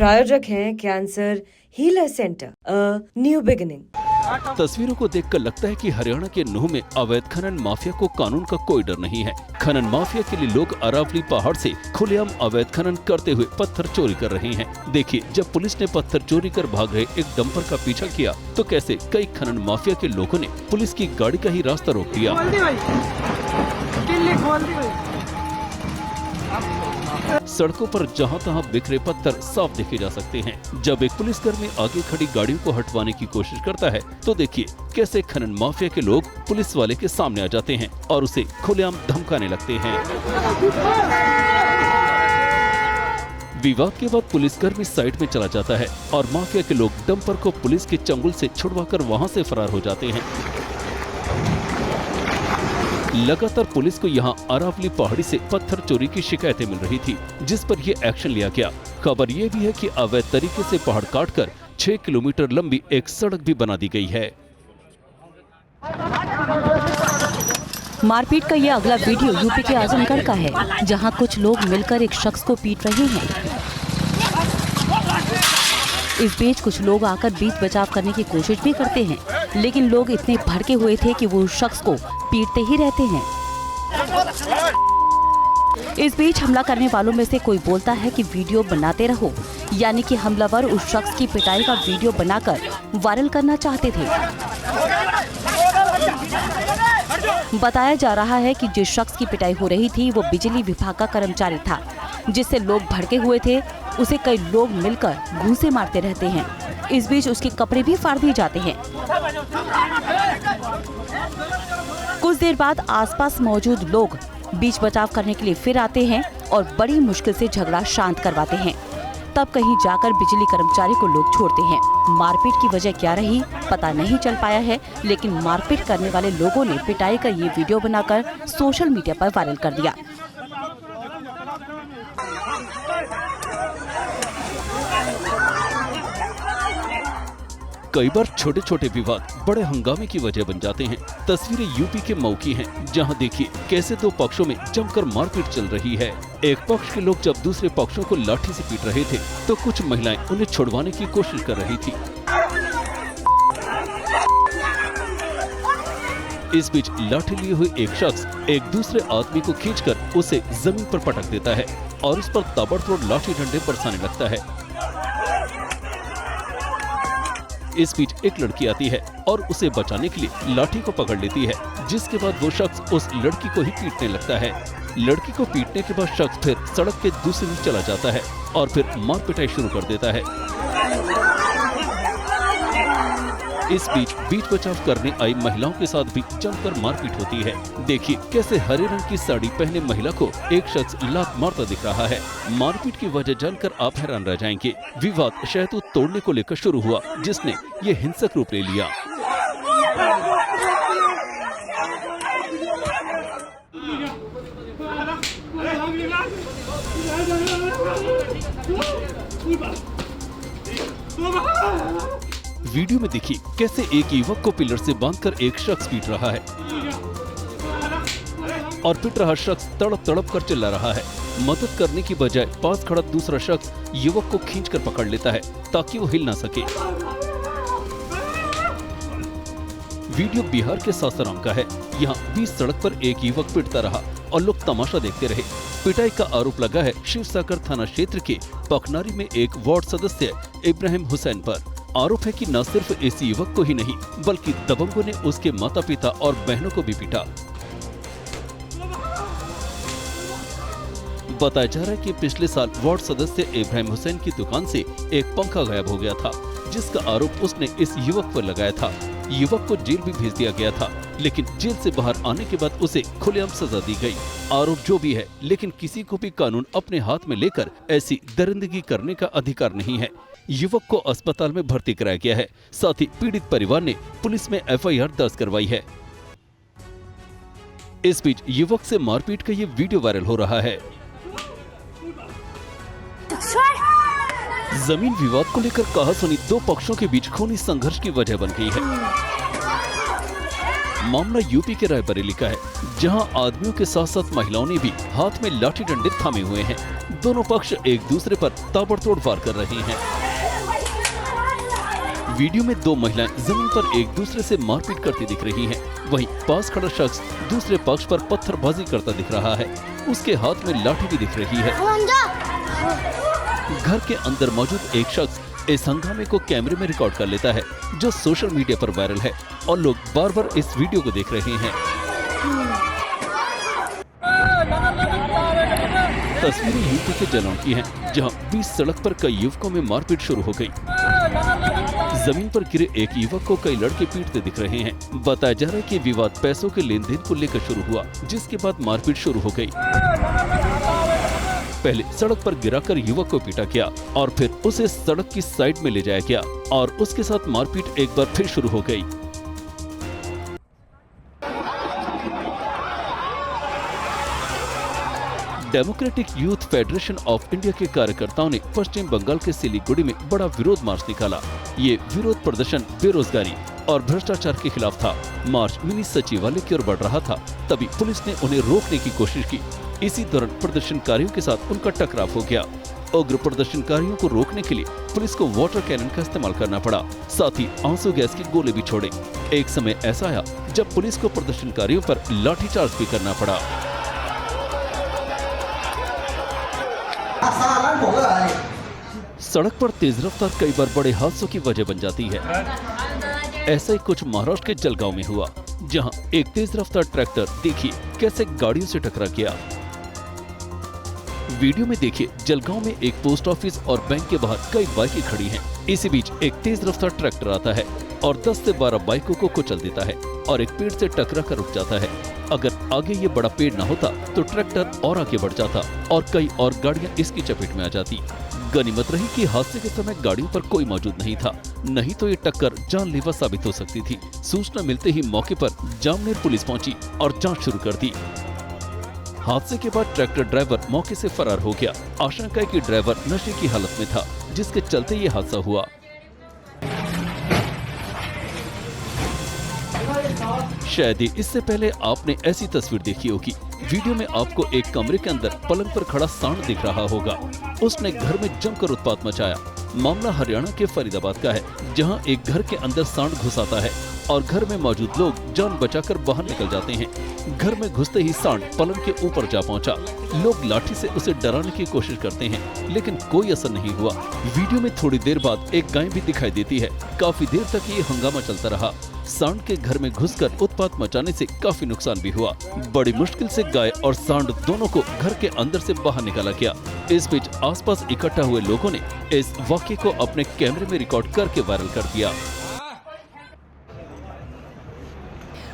प्रायोजक हैं cancer healer centre, a new beginning. तस्वीरों को देखकर लगता है कि हरियाणा के नूह में अवैध खनन माफिया को कानून का कोई डर नहीं है। खनन माफिया के लिए लोग अरावली पहाड़ से खुलेआम अवैध खनन करते हुए पत्थर चोरी कर रहे हैं। देखिए, जब पुलिस ने पत्थर चोरी कर भाग रहे एक डंपर का पीछा किया तो कैसे कई खनन माफिया के लोगों ने पुलिस की गाड़ी का ही रास्ता रोक दिया। सड़कों पर जहां तहां बिखरे पत्थर साफ देखे जा सकते हैं। जब एक पुलिसकर्मी आगे खड़ी गाड़ियों को हटवाने की कोशिश करता है तो देखिए कैसे खनन माफिया के लोग पुलिस वाले के सामने आ जाते हैं और उसे खुलेआम धमकाने लगते हैं। विवाद के बाद पुलिसकर्मी साइड में चला जाता है और माफिया के लोग डंपर को पुलिस के चंगुल से छुड़वाकर वहां से फरार हो जाते हैं। लगातार पुलिस को यहां अरावली पहाड़ी से पत्थर चोरी की शिकायतें मिल रही थी, जिस पर यह एक्शन लिया गया। खबर यह भी है कि अवैध तरीके से पहाड़ काटकर 6 किलोमीटर लंबी एक सड़क भी बना दी गई है। मारपीट का यह अगला वीडियो यूपी के आजमगढ़ का है, जहां कुछ लोग मिलकर एक शख्स को पीट रहे हैं। इस बीच कुछ लोग आकर बीच बचाव करने की कोशिश भी करते हैं, लेकिन लोग इतने भड़के हुए थे कि वो उस शख्स को पीटते ही रहते हैं। इस बीच हमला करने वालों में से कोई बोलता है कि वीडियो बनाते रहो, यानी कि हमलावर उस शख्स की पिटाई का वीडियो बनाकर वायरल करना चाहते थे। बताया जा रहा है कि जिस शख्स की पिटाई हो रही थी वो बिजली विभाग का कर्मचारी था, जिससे लोग भड़के हुए थे। उसे कई लोग मिलकर घूंसे मारते रहते हैं। इस बीच उसके कपड़े भी फाड़ दिए जाते हैं। कुछ देर बाद आसपास मौजूद लोग बीच बचाव करने के लिए फिर आते हैं और बड़ी मुश्किल से झगड़ा शांत करवाते हैं। तब कहीं जाकर बिजली कर्मचारी को लोग छोड़ते हैं। मारपीट की वजह क्या रही पता नहीं चल पाया है, लेकिन मारपीट करने वाले लोगों ने पिटाई का ये वीडियो बनाकर सोशल मीडिया पर वायरल कर दिया। कई बार छोटे छोटे विवाद बड़े हंगामे की वजह बन जाते हैं। तस्वीरें यूपी के मऊ की हैं, जहां देखिए कैसे दो पक्षों में जमकर मारपीट चल रही है। एक पक्ष के लोग जब दूसरे पक्षों को लाठी से पीट रहे थे तो कुछ महिलाएं उन्हें छुड़वाने की कोशिश कर रही थी। इस बीच लाठी लिए हुए एक शख्स एक दूसरे आदमी को खींचकर उसे जमीन पर पटक देता है और उस पर ताबड़तोड़ लाठी डंडे बरसाने लगता है। इस बीच एक लड़की आती है और उसे बचाने के लिए लाठी को पकड़ लेती है, जिसके बाद वो शख्स उस लड़की को ही पीटने लगता है। लड़की को पीटने के बाद शख्स फिर सड़क के दूसरी ओर चला जाता है और फिर मार पिटाई शुरू कर देता है। इस बीच बचाव करने आई महिलाओं के साथ भी जमकर मारपीट होती है। देखिए कैसे हरे रंग की साड़ी पहने महिला को एक शख्स लात मारता दिख रहा है। मारपीट की वजह जानकर आप हैरान रह जाएंगे। विवाद शहतूत तोड़ने को लेकर शुरू हुआ, जिसने ये हिंसक रूप ले लिया। वीडियो में देखिए कैसे एक युवक को पिलर से बांधकर एक शख्स पीट रहा है और पीट रहा शख्स तड़प तड़प कर चिल्ला रहा है। मदद करने की बजाय पास खड़ा दूसरा शख्स युवक को खींचकर पकड़ लेता है ताकि वो हिल ना सके। वीडियो बिहार के सासाराम का है। यहाँ बीच सड़क पर एक युवक पिटता रहा और लोग तमाशा देखते रहे। पिटाई का आरोप लगा है शिवसागर थाना क्षेत्र के पखनारी में एक वार्ड सदस्य इब्राहिम हुसैन पर। आरोप है कि न सिर्फ इस युवक को ही नहीं बल्कि दबंगों ने उसके माता पिता और बहनों को भी पीटा। बताया जा रहा है कि पिछले साल वार्ड सदस्य इब्राहिम हुसैन की दुकान से एक पंखा गायब हो गया था, जिसका आरोप उसने इस युवक पर लगाया था। युवक को जेल भी भेज दिया गया था, लेकिन जेल से बाहर आने के बाद उसे खुलेआम सजा दी गई। आरोप जो भी है, लेकिन किसी को भी कानून अपने हाथ में लेकर ऐसी दरिंदगी करने का अधिकार नहीं है। युवक को अस्पताल में भर्ती कराया गया है। साथ ही पीड़ित परिवार ने पुलिस में एफआईआर दर्ज करवाई है। इस बीच युवक से मारपीट का ये वीडियो वायरल हो रहा है। जमीन विवाद को लेकर कहासुनी दो पक्षों के बीच खूनी संघर्ष की वजह बन गई है। मामला यूपी के रायबरेली का है, जहां आदमियों के साथ साथ महिलाओं ने भी हाथ में लाठी डंडे थामे हुए हैं। दोनों पक्ष एक दूसरे पर ताबड़तोड़ वार कर रहे हैं। वीडियो में दो महिलाएं जमीन पर एक दूसरे से मारपीट करती दिख रही हैं। वहीं पास खड़ा शख्स दूसरे पक्ष पर पत्थरबाजी करता दिख रहा है। उसके हाथ में लाठी भी दिख रही है। घर के अंदर मौजूद एक शख्स इस हंगामे को कैमरे में रिकॉर्ड कर लेता है, जो सोशल मीडिया पर वायरल है और लोग बार बार इस वीडियो को देख रहे हैं। तस्वीरें यूपी के जलौन की हैं, जहां बीच सड़क पर कई युवकों में मारपीट शुरू हो गई। जमीन पर गिरे एक युवक को कई लड़के पीटते दिख रहे हैं। बताया जा रहा है कि विवाद पैसों के लेन देन को लेकर शुरू हुआ, जिसके बाद मारपीट शुरू हो गई। पहले सड़क पर गिराकर युवक को पीटा गया और फिर उसे सड़क की साइड में ले जाया गया और उसके साथ मारपीट एक बार फिर शुरू हो गई। Democratic youth federation of India के कार्यकर्ताओं ने पश्चिम बंगाल के सिलीगुड़ी में बड़ा विरोध मार्च निकाला। ये विरोध प्रदर्शन बेरोजगारी और भ्रष्टाचार के खिलाफ था। मार्च मिनी सचिवालय की ओर बढ़ रहा था, तभी पुलिस ने उन्हें रोकने की कोशिश की। इसी दौरान प्रदर्शनकारियों के साथ उनका टकराव हो गया। उग्र प्रदर्शनकारियों को रोकने के लिए पुलिस को वाटर कैनन का इस्तेमाल करना पड़ा, साथ ही आंसू गैस के गोले भी छोड़े। एक समय ऐसा आया जब पुलिस को प्रदर्शनकारियों पर लाठीचार्ज भी करना पड़ा। सड़क पर तेज रफ्तार कई बार बड़े हादसों की वजह बन जाती है। ऐसा ही कुछ महाराष्ट्र के जलगांव में हुआ, जहां एक तेज रफ्तार ट्रैक्टर देखिए कैसे गाड़ियों से टकरा गया। वीडियो में देखिए जलगांव में एक पोस्ट ऑफिस और बैंक के बाहर कई बाइकें खड़ी हैं। इसी बीच एक तेज रफ्तार ट्रैक्टर आता है और 10 से 12 बाइकों को कुचल देता है और एक पेड़ से टकरा कर रुक जाता है। अगर आगे ये बड़ा पेड़ न होता तो ट्रैक्टर और आगे बढ़ जाता और कई और गाड़ियां इसकी चपेट में आ जाती। गनीमत रही कि हादसे के समय गाड़ियों पर कोई मौजूद नहीं था, नहीं तो ये टक्कर जानलेवा साबित हो सकती थी। सूचना मिलते ही मौके पर जामनेर पुलिस पहुंची और जांच शुरू कर दी। हादसे के बाद ट्रैक्टर ड्राइवर मौके से फरार हो गया। आशंका है कि ड्राइवर नशे की हालत में था, जिसके चलते ये हादसा हुआ। शायद इससे पहले आपने ऐसी तस्वीर देखी होगी। वीडियो में आपको एक कमरे के अंदर पलंग पर खड़ा सांड दिख रहा होगा। उसने घर में जमकर उत्पात मचाया। मामला हरियाणा के फरीदाबाद का है, जहां एक घर के अंदर सांड घुस आता है और घर में मौजूद लोग जान बचाकर बाहर निकल जाते हैं। घर में घुसते ही सांड पलंग के ऊपर जा पहुंचा। लोग लाठी से उसे डराने की कोशिश करते हैं, लेकिन कोई असर नहीं हुआ। वीडियो में थोड़ी देर बाद एक गाय भी दिखाई देती है। काफी देर तक ये हंगामा चलता रहा। सांड के घर में घुसकर उत्पात मचाने से काफी नुकसान भी हुआ। बड़ी मुश्किल से गाय और सांड दोनों को घर के अंदर से बाहर निकाला गया। इस बीच आसपास इकट्ठा हुए लोगों ने इस वाकये को अपने कैमरे में रिकॉर्ड करके वायरल कर दिया।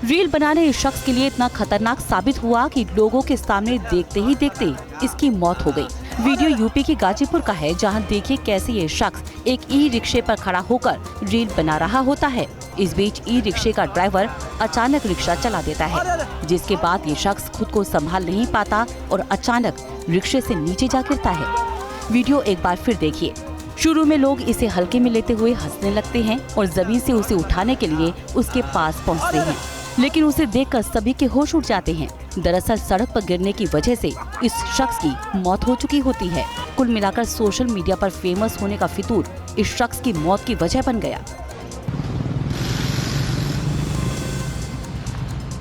रील बनाने इस शख्स के लिए इतना खतरनाक साबित हुआ कि लोगों के सामने देखते ही देखते इसकी मौत हो गई। वीडियो यूपी के गाजीपुर का है, जहां देखिए कैसे ये शख्स एक ई रिक्शे पर खड़ा होकर रील बना रहा होता है। इस बीच ई रिक्शे का ड्राइवर अचानक रिक्शा चला देता है, जिसके बाद ये शख्स खुद को संभाल नहीं पाता और अचानक रिक्शे से नीचे जा गिरता है। वीडियो एक बार फिर देखिए। शुरू में लोग इसे हल्के में लेते हुए हंसने लगते हैं और जमीन से उसे उठाने के लिए उसके पास पहुंचते हैं, लेकिन उसे देखकर सभी के होश उड़ जाते हैं। दरअसल सड़क पर गिरने की वजह से इस शख्स की मौत हो चुकी होती है। कुल मिलाकर सोशल मीडिया पर फेमस होने का फितूर इस शख्स की मौत की वजह बन गया।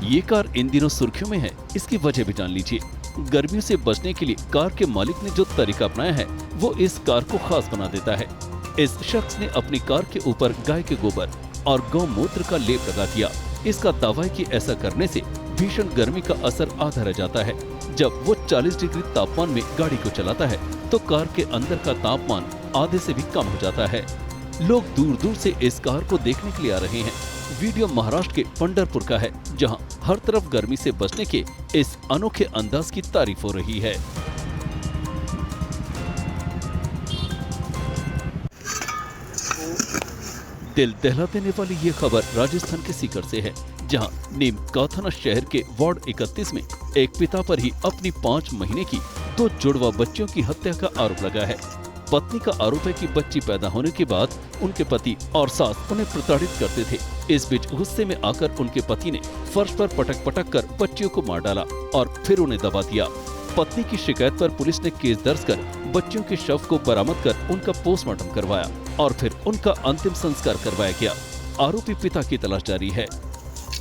ये कार इन दिनों सुर्खियों में है, इसकी वजह भी जान लीजिए। गर्मियों से बचने के लिए कार के मालिक ने जो तरीका अपनाया है, वो इस कार को खास बना देता है। इस शख्स ने अपनी कार के ऊपर गाय के गोबर और गौमूत्र का लेप लगा दिया। इसका दावा है कि ऐसा करने से भीषण गर्मी का असर आधा रह जाता है। जब वो 40 डिग्री तापमान में गाड़ी को चलाता है तो कार के अंदर का तापमान आधे से भी कम हो जाता है। लोग दूर दूर से इस कार को देखने के लिए आ रहे हैं। वीडियो महाराष्ट्र के पंढरपुर का है, जहां हर तरफ गर्मी से बचने के इस अनोखे अंदाज की तारीफ हो रही है। दिल दहला देने वाली ये खबर राजस्थान के सीकर से है, जहां नीम का थाना शहर के वार्ड 31 में एक पिता पर ही अपनी 5 महीने की 2 जुड़वा बच्चियों की हत्या का आरोप लगा है। पत्नी का आरोप है कि बच्ची पैदा होने के बाद उनके पति और सास उन्हें प्रताड़ित करते थे। इस बीच गुस्से में आकर उनके पति ने फर्श पर पटक पटक कर बच्चियों को मार डाला और फिर उन्हें दबा दिया। पत्नी की शिकायत पर पुलिस ने केस दर्ज कर बच्चियों के शव को बरामद कर उनका पोस्टमार्टम करवाया और फिर उनका अंतिम संस्कार करवाया गया। आरोपी पिता की तलाश जारी है।